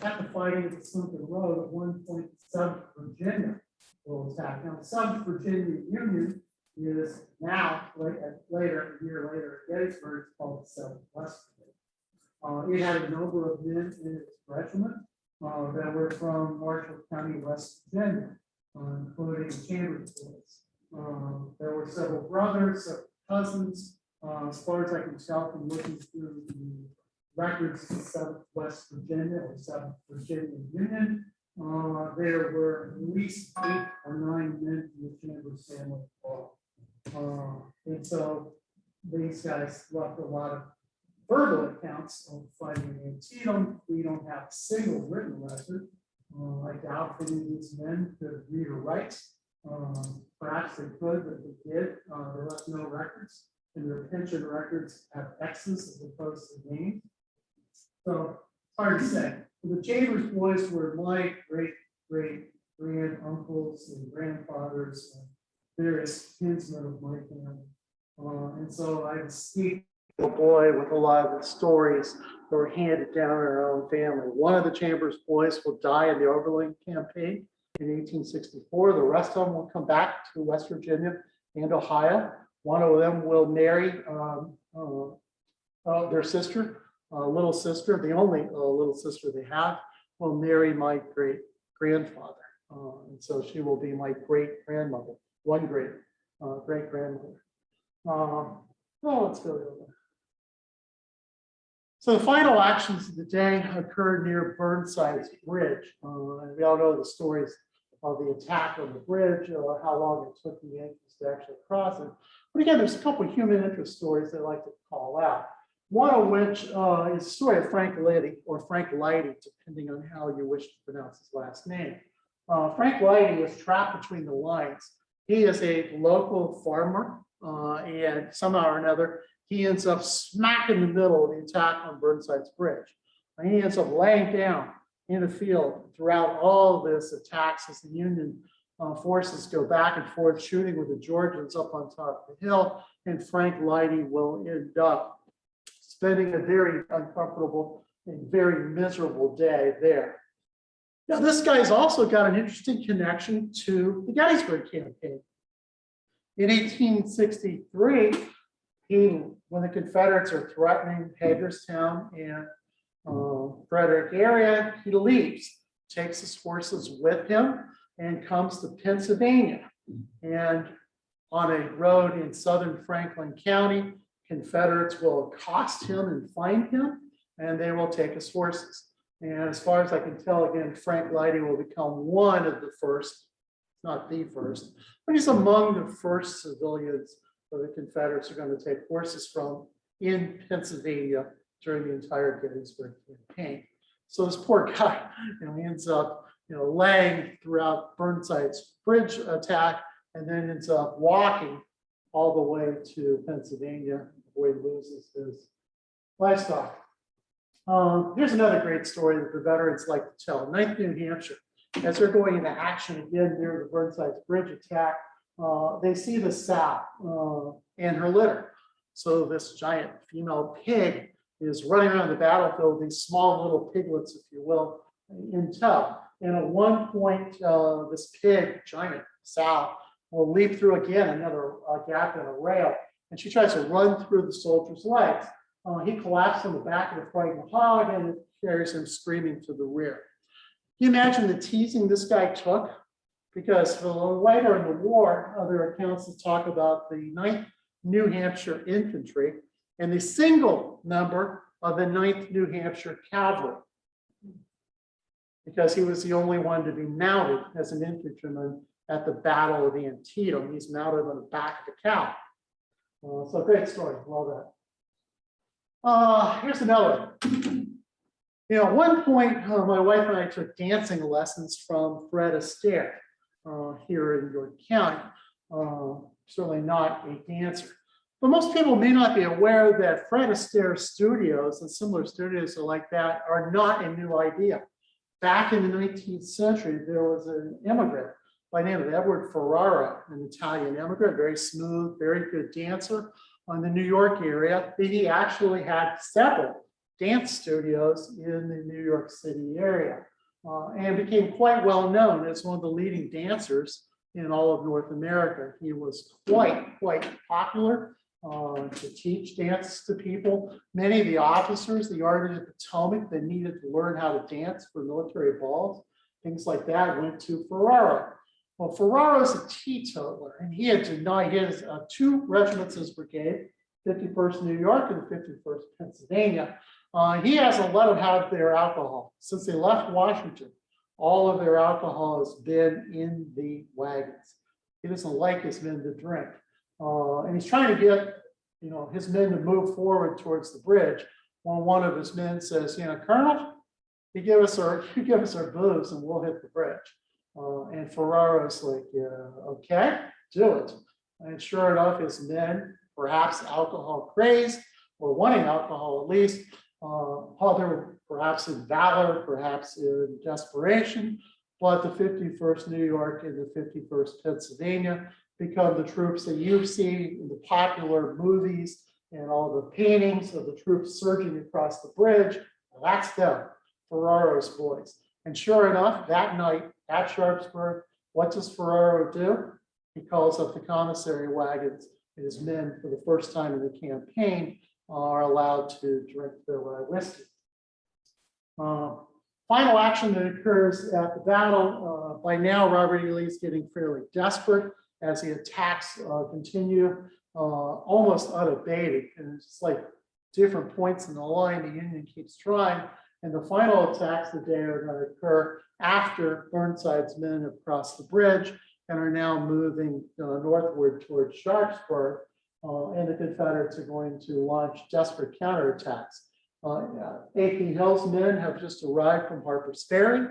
At the fighting at the Sunken Road, at one point, 7th Virginia will attack. Now, 7th Virginia Union is now, a year later, at Gettysburg, it's called the 7th West Virginia. It had a number of men in its regiment that were from Marshall County, West Virginia, including Chambers boys. There were several brothers, several cousins. As far as I can tell from looking through the records of 7th West Virginia or 7th Virginia Union, there were at least 8 or 9 men in the Chambers family involved. And so these guys left a lot of verbal accounts of fighting in Antietam. We don't have a single written record. I doubt any of these men could read or write. Perhaps they could, but they did. They left no records, and their pension records have X's as opposed to names. So it's hard to say. The Chambers boys were my great grand uncles and grandfathers and various kinsmen of my family. And so I was a boy with a lot of the stories that were handed down in our own family. One of the Chambers boys will die in the Overland Campaign in 1864. The rest of them will come back to West Virginia and Ohio. One of them will marry their sister, little sister, the only little sister they have, will marry my great grandfather. And so she will be my great grandmother, one great grandmother. Let's go over. So the final actions of the day occurred near Burnside's Bridge. And we all know the stories of the attack on the bridge, how long it took the Yankees to actually cross it. But again, there's a couple of human interest stories that I like to call out. One of which is the story of Frank Lighty, or Frank Lighty, depending on how you wish to pronounce his last name. Frank Lighty is trapped between the lines. He is a local farmer, and somehow or another, he ends up smack in the middle of the attack on Burnside's Bridge. And he ends up laying down in the field throughout all of this attacks as the Union forces go back and forth shooting with the Georgians up on top of the hill. And Frank Lighty will end up spending a very uncomfortable and very miserable day there. Now, this guy's also got an interesting connection to the Gettysburg campaign. In 1863, when the Confederates are threatening Hagerstown and Frederick area, he leaves, takes his forces with him, and comes to Pennsylvania. And on a road in southern Franklin County, Confederates will accost him and find him, and they will take his horses. And as far as I can tell, again, Frank Lighty will become one of the first, not the first, but he's among the first civilians that the Confederates are going to take horses from in Pennsylvania during the entire Gettysburg campaign. So this poor guy, he ends up, laying throughout Burnside's bridge attack, and then ends up walking all the way to Pennsylvania before he loses his livestock. Here's another great story that the veterans like to tell. 9th New Hampshire, as they're going into action again near the Burnside's bridge attack, they see the sow and her litter. So this giant female pig is running around the battlefield, these small little piglets, if you will, in tow. And at one point, this pig, giant sow, will leap through again another gap in a rail, and she tries to run through the soldier's legs. He collapsed on the back of the frightened hog, and it carries him screaming to the rear. Can you imagine the teasing this guy took? Because later in the war, other accounts that talk about the 9th New Hampshire Infantry and the single number of the 9th New Hampshire Cavalry, because he was the only one to be mounted as an infantryman at the Battle of Antietam. He's mounted on the back of the cow. So great story, love that. Here's another one. At one point, my wife and I took dancing lessons from Fred Astaire here in York County. Certainly not a dancer. But most people may not be aware that Fred Astaire studios and similar studios like that are not a new idea. Back in the 19th century, there was an immigrant by the name of Edward Ferrara, an Italian immigrant, very smooth, very good dancer on the New York area. He actually had several dance studios in the New York City area and became quite well known as one of the leading dancers in all of North America. He was quite popular to teach dance to people. Many of the officers, the Army of the Potomac, that needed to learn how to dance for military balls, things like that, went to Ferrara. Well, Ferrara's a teetotaler, and he had denied his 2 regiments of his brigade, 51st New York and the 51st Pennsylvania. He hasn't let them have their alcohol. Since they left Washington, all of their alcohol has been in the wagons. He doesn't like his men to drink. And he's trying to get, his men to move forward towards the bridge. When one of his men says, Colonel, you give us our booze and we'll hit the bridge. And Ferrara's like, okay, do it. And sure enough, his men, perhaps alcohol crazed or wanting alcohol at least, other perhaps in valor, perhaps in desperation, but the 51st New York and the 51st Pennsylvania become the troops that you see in the popular movies and all the paintings of the troops surging across the bridge. Well, that's them, Ferraro's boys. And sure enough, that night at Sharpsburg, what does Ferraro do? He calls up the commissary wagons, and his men, for the first time in the campaign, are allowed to drink their whiskey. Final action that occurs at the battle. By now, Robert E. Lee is getting fairly desperate as the attacks continue, almost unabated. And it's just like different points in the line, the Union keeps trying. And the final attacks of the day are going to occur after Burnside's men have crossed the bridge and are now moving northward towards Sharpsburg. And the Confederates are going to launch desperate counterattacks. A.P. Hill's men have just arrived from Harper's Ferry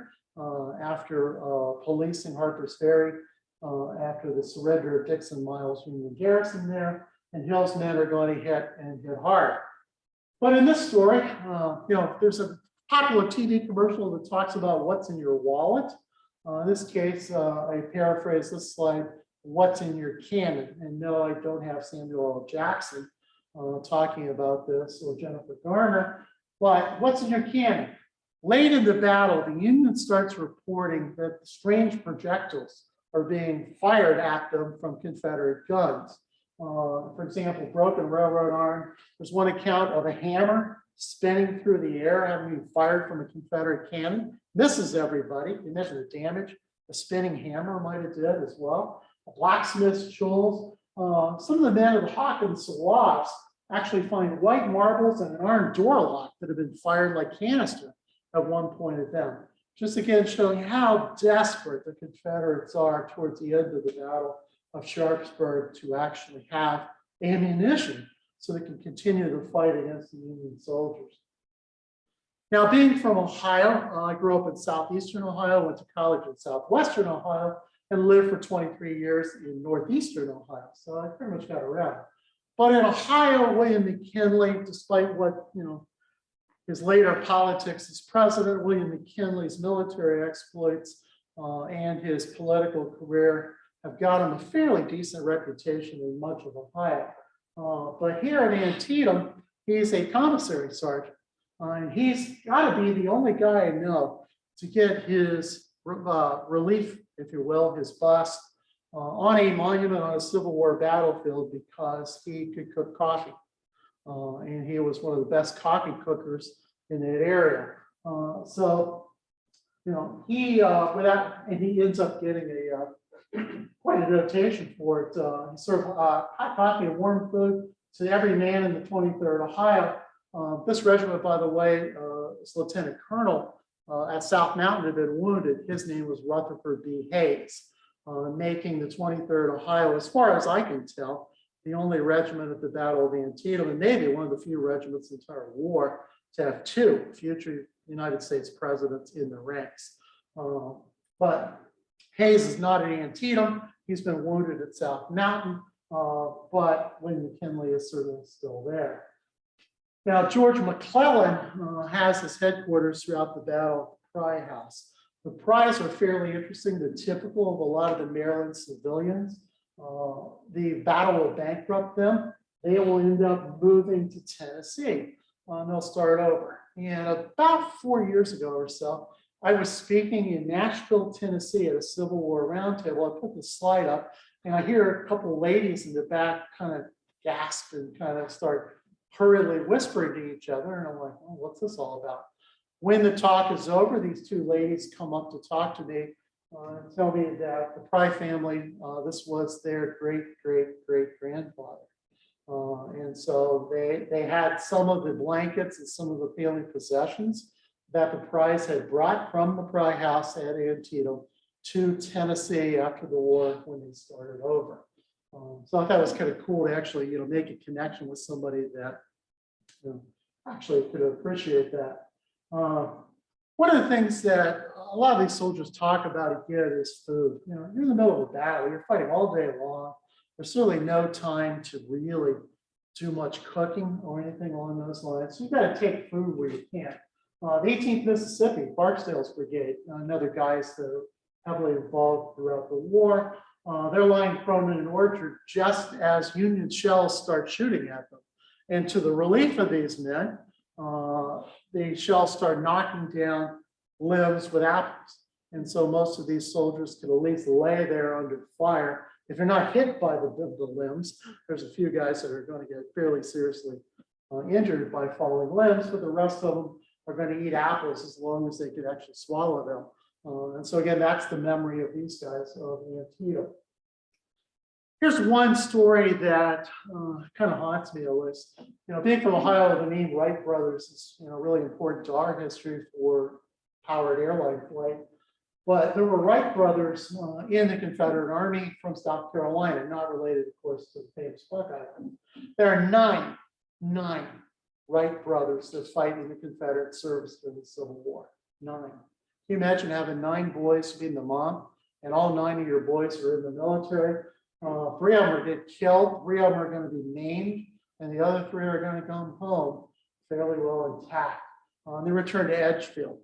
after policing Harper's Ferry after the surrender of Dixon Miles Union garrison there. And Hill's men are going to hit hard. But in this story, there's a popular TV commercial that talks about what's in your wallet. In this case, I paraphrase this slide, what's in your cannon? And no, I don't have Samuel L. Jackson talking about this or Jennifer Garner, but what's in your cannon? Late in the battle, the Union starts reporting that strange projectiles are being fired at them from Confederate guns. For example, broken railroad arm. There's one account of a hammer spinning through the air, having been fired from a Confederate cannon. Misses everybody. Imagine the damage a spinning hammer might have did as well. Blacksmith's tools. Some of the men of the Hawkins Lofts actually find white marbles and an iron door lock that have been fired like canister at one point of them. Just again showing how desperate the Confederates are towards the end of the Battle of Sharpsburg to actually have ammunition so they can continue the fight against the Union soldiers. Now, being from Ohio, I grew up in southeastern Ohio, went to college in southwestern Ohio, and lived for 23 years in northeastern Ohio. So I pretty much got around. But in Ohio, William McKinley, despite what, his later politics as president, William McKinley's military exploits and his political career have got him a fairly decent reputation in much of Ohio. But here at Antietam, he's a commissary sergeant. And he's got to be the only guy I know to get his relief, if you will, his bust on a monument on a Civil War battlefield because he could cook coffee. And he was one of the best coffee cookers in that area. He ends up getting quite a notation for it. He served hot coffee and warm food to every man in the 23rd Ohio. This regiment, by the way, is Lieutenant Colonel at South Mountain had been wounded. His name was Rutherford B. Hayes, making the 23rd Ohio, as far as I can tell, the only regiment at the Battle of Antietam, and maybe one of the few regiments in the entire war to have two future United States presidents in the ranks. But Hayes is not at Antietam. He's been wounded at South Mountain, but William McKinley is certainly still there. Now, George McClellan has his headquarters throughout the Battle of the Pry House. The Prys are fairly interesting. They're typical of a lot of the Maryland civilians. The battle will bankrupt them. They will end up moving to Tennessee. And they'll start over. And about 4 years ago or so, I was speaking in Nashville, Tennessee at a Civil War roundtable. I put the slide up and I hear a couple of ladies in the back kind of gasp and kind of start hurriedly whispering to each other. And I'm like, oh, what's this all about? When the talk is over, these two ladies come up to talk to me and tell me that the Pry family, this was their great-great-great-grandfather. And so they had some of the blankets and some of the family possessions that the Prys had brought from the Pry house at Antietam to Tennessee after the war when they started over. So I thought it was kind of cool to actually, make a connection with somebody that actually could appreciate that. One of the things that a lot of these soldiers talk about again is food. You're in the middle of a battle, you're fighting all day long. There's certainly no time to really do much cooking or anything along those lines. So you've got to take food where you can. The 18th Mississippi, Barksdale's Brigade, another guys that are heavily involved throughout the war. They're lying prone in an orchard just as Union shells start shooting at them. And to the relief of these men, the shells start knocking down limbs with apples. And so most of these soldiers can at least lay there under fire. If you're not hit by the limbs, there's a few guys that are going to get fairly seriously injured by falling limbs, but the rest of them are going to eat apples as long as they can actually swallow them. And so again, that's the memory of these guys of Antietam. Here's one story that kind of haunts me always. Being from Ohio, the name Wright brothers is really important to our history for powered airline flight. But there were Wright brothers in the Confederate Army from South Carolina, not related, of course, to the famous Buckeye. There are nine Wright brothers that fight in the Confederate service during the Civil War. 9. Can you imagine having 9 boys being the mom, and all 9 of your boys are in the military? 3 of them are get killed, 3 of them are going to be maimed, and the other 3 are going to come home fairly well intact. They return to Edgefield.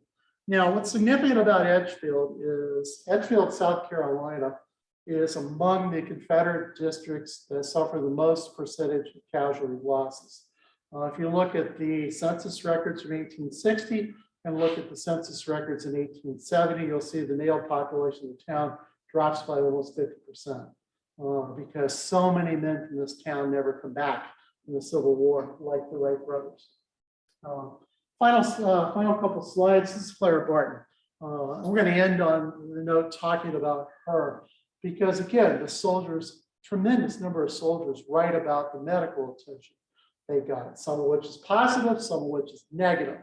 Now, what's significant about Edgefield is Edgefield, South Carolina, is among the Confederate districts that suffer the most percentage of casualty losses. If you look at the census records from 1860 and look at the census records in 1870, you'll see the male population of the town drops by almost 50%. Because so many men from this town never come back in the Civil War like the Wright brothers. Final couple slides. This is Clara Barton. We're going to end on the note talking about her because again, the soldiers, tremendous number of soldiers write about the medical attention they got, some of which is positive, some of which is negative.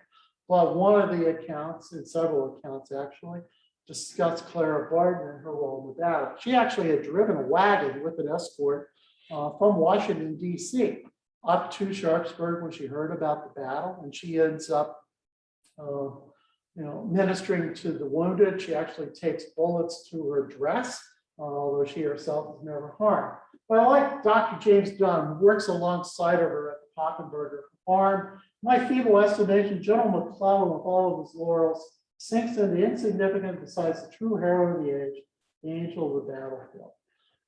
But one of the accounts, in several accounts actually, discussed Clara Barton and her role in the battle. She actually had driven a wagon with an escort from Washington, D.C. up to Sharpsburg when she heard about the battle, and she ends up ministering to the wounded. She actually takes bullets to her dress, although she herself is never harmed. But I like Dr. James Dunn, who works alongside of her at the Pockenberger farm. My feeble estimation, General McClellan, with all of his laurels, sinks into insignificant besides the true hero of the age, the angel of the battlefield.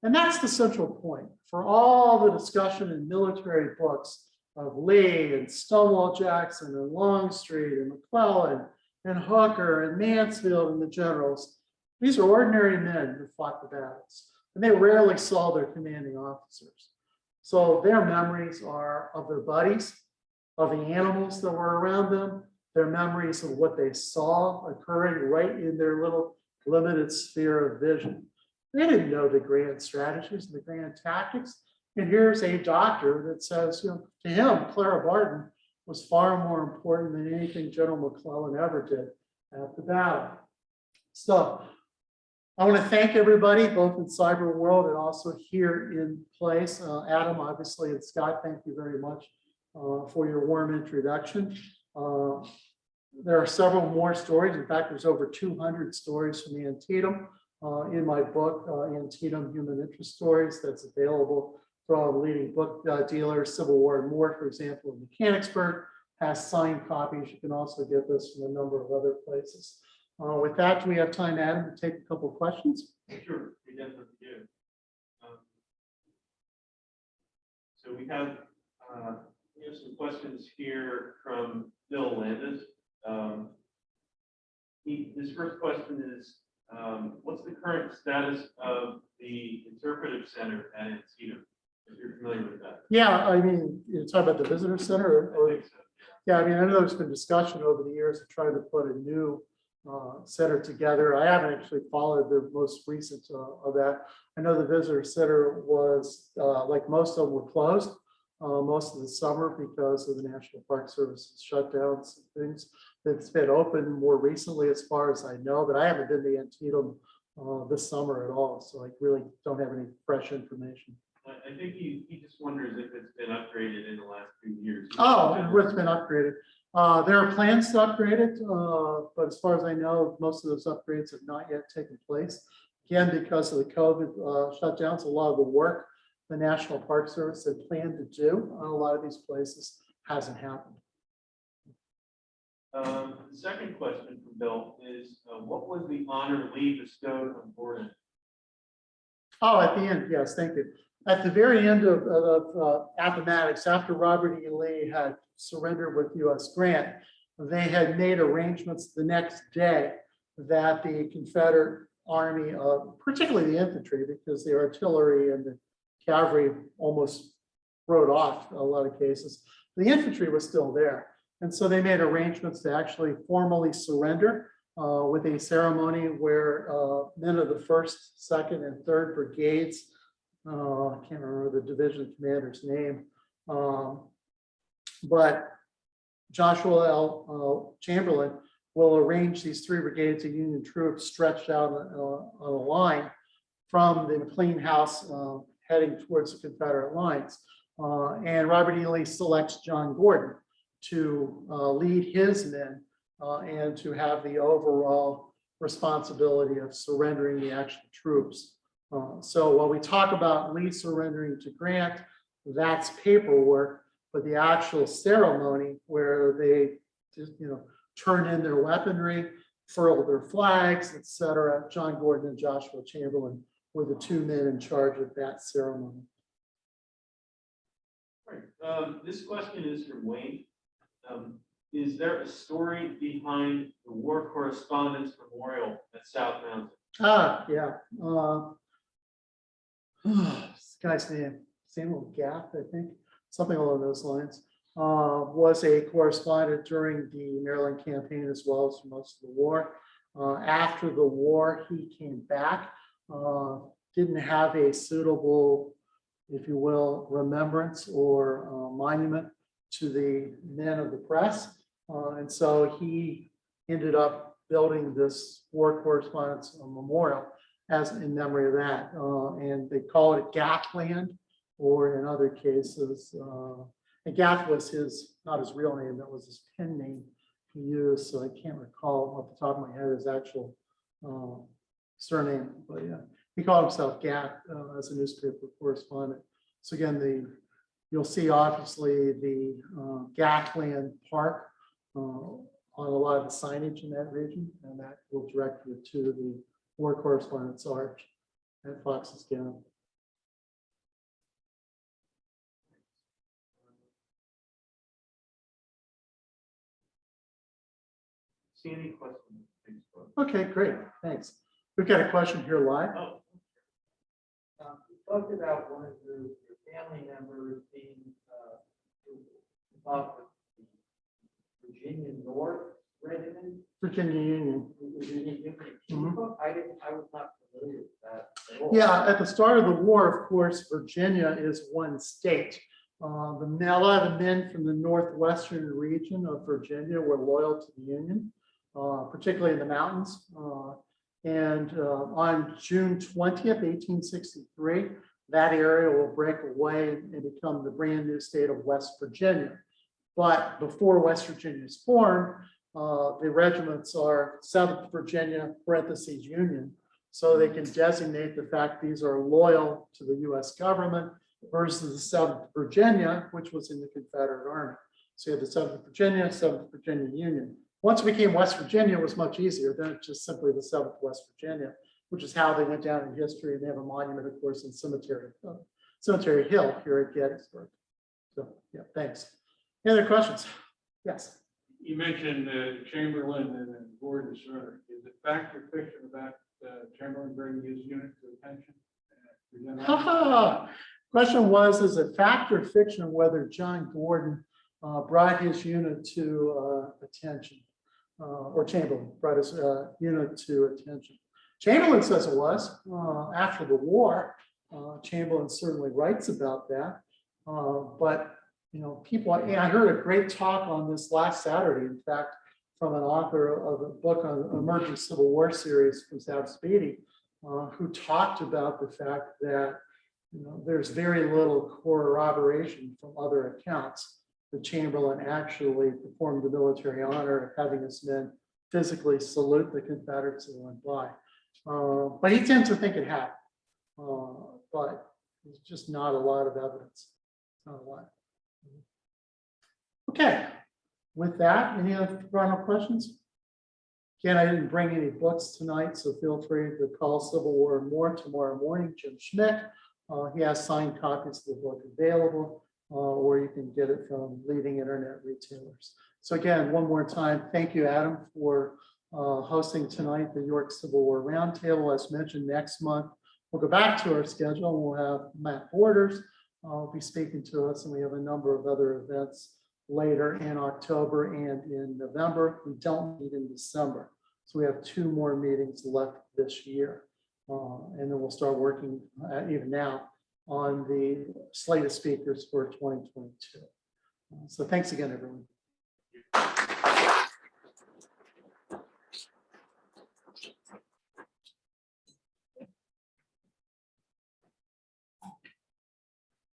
And that's the central point. For all the discussion in military books of Lee and Stonewall Jackson and Longstreet and McClellan and Hooker and Mansfield and the generals, these are ordinary men who fought the battles, and they rarely saw their commanding officers. So their memories are of their buddies, of the animals that were around them, their memories of what they saw occurring right in their little limited sphere of vision. They didn't know the grand strategies and the grand tactics. And here's a doctor that says, to him, Clara Barton was far more important than anything General McClellan ever did at the battle. So I want to thank everybody, both in cyber world and also here in place. Adam, obviously, and Scott, thank you very much for your warm introduction. There are several more stories. In fact, there's over 200 stories from Antietam in my book, Antietam Human Interest Stories, that's available from leading book dealers. Civil War and More, for example, in Mechanicsburg, has signed copies. You can also get this from a number of other places. With that, do we have time, Adam, to take a couple of questions? Sure, we definitely do. So we have some questions here from Bill Landis. His first question is, what's the current status of the Interpretive Center at Antietam? If you're familiar with that. Yeah, I mean, you're talking about the visitor center? I think so. Yeah, I mean, I know there's been discussion over the years of trying to put a new center together. I haven't actually followed the most recent of that. I know the visitor center was, like most of them, were closed most of the summer because of the National Park Service's shutdowns and things. It's been open more recently, as far as I know, but I haven't been to Antietam this summer at all, so I really don't have any fresh information. I think he just wonders if it's been upgraded in the last few years. Oh, it's been upgraded. There are plans to upgrade it, but as far as I know, most of those upgrades have not yet taken place. Again, because of the COVID shutdowns, a lot of the work the National Park Service had planned to do on a lot of these places hasn't happened. The second question from Bill is, what was the honor Lee bestowed on Gordon? Oh, at the end, yes, thank you. At the very end of Appomattox, after Robert E. Lee had surrendered with U.S. Grant, they had made arrangements the next day that the Confederate Army, particularly the infantry, because the artillery and the cavalry almost rode off in a lot of cases, the infantry was still there. And so they made arrangements to actually formally surrender with a ceremony where men of the 1st, 2nd, and 3rd brigades, I can't remember the division commander's name, but Joshua L. Chamberlain will arrange these 3 brigades of Union troops stretched out on a line from the McLean House heading towards the Confederate lines. And Robert E. Lee selects John Gordon to lead his men and to have the overall responsibility of surrendering the actual troops. So while we talk about Lee surrendering to Grant, that's paperwork, but the actual ceremony where they just, turn in their weaponry, furl their flags, etc. John Gordon and Joshua Chamberlain were the 2 men in charge of that ceremony. Right. This question is from Wayne. Is there a story behind the War Correspondence Memorial at South Mountain? Yeah. This guy's name, Samuel Gaff, I think, something along those lines, was a correspondent during the Maryland campaign as well as most of the war. After the war, he came back, didn't have a suitable, if you will, remembrance or monument to the men of the press. And so he ended up building this War Correspondence Memorial as in memory of that. And they call it Gaffland, or in other cases, and Gaff was his, not his real name, that was his pen name used, so I can't recall off the top of my head his actual surname, but yeah, he called himself Gat as a newspaper correspondent. So again, you'll see obviously the Gatland Park on a lot of the signage in that region, and that will direct you to the War Correspondence Arch at Fox's Gap. See any questions? Okay, great, thanks. We've got a question here live. Oh, You talked about one of your family members being involved with the Virginia North Regiment. Virginia Union. Virginia Union. Mhm. I was not familiar with that at all. Yeah, at the start of the war, of course, Virginia is one state. A lot of the men from the northwestern region of Virginia were loyal to the Union, particularly in the mountains. On June 20th, 1863, that area will break away and become the brand new state of West Virginia. But before West Virginia is formed, the regiments are 7th Virginia, parentheses Union. So they can designate the fact these are loyal to the US government versus the 7th Virginia, which was in the Confederate Army. So you have the 7th Virginia Union. Once it became West Virginia, it was much easier. Then it's just simply the 7th West Virginia, which is how they went down in history. And they have a monument, of course, in Cemetery Hill here at Gettysburg. So yeah, thanks. Any other questions? Yes. You mentioned Chamberlain and Gordon Sir. Is it fact or fiction about Chamberlain bringing his unit to attention? Question was, is it fact or fiction whether John Gordon brought his unit to attention, or Chamberlain brought his unit to attention? Chamberlain says it was after the war. Chamberlain certainly writes about that, but you know, people. I heard a great talk on this last Saturday, in fact, from an author of a book on emerging Civil War series from South Speedy, who talked about the fact that there's very little corroboration from other accounts that Chamberlain actually performed the military honor of having his men physically salute the Confederates that went by. But he tends to think it happened, but there's just not a lot of evidence. Not a lot. Okay, with that, any other final questions? Again, I didn't bring any books tonight, so feel free to call Civil War and More tomorrow morning, Jim Schmidt. He has signed copies of the book available, or you can get it from leading internet retailers. So again, one more time, thank you, Adam, for hosting tonight the York Civil War Roundtable. As mentioned, next month, we'll go back to our schedule. We'll have Matt Borders be speaking to us, and we have a number of other events later in October and in November. We don't meet in December. So we have 2 more meetings left this year. And then we'll start working even now on the slate of speakers for 2022. So thanks again, everyone.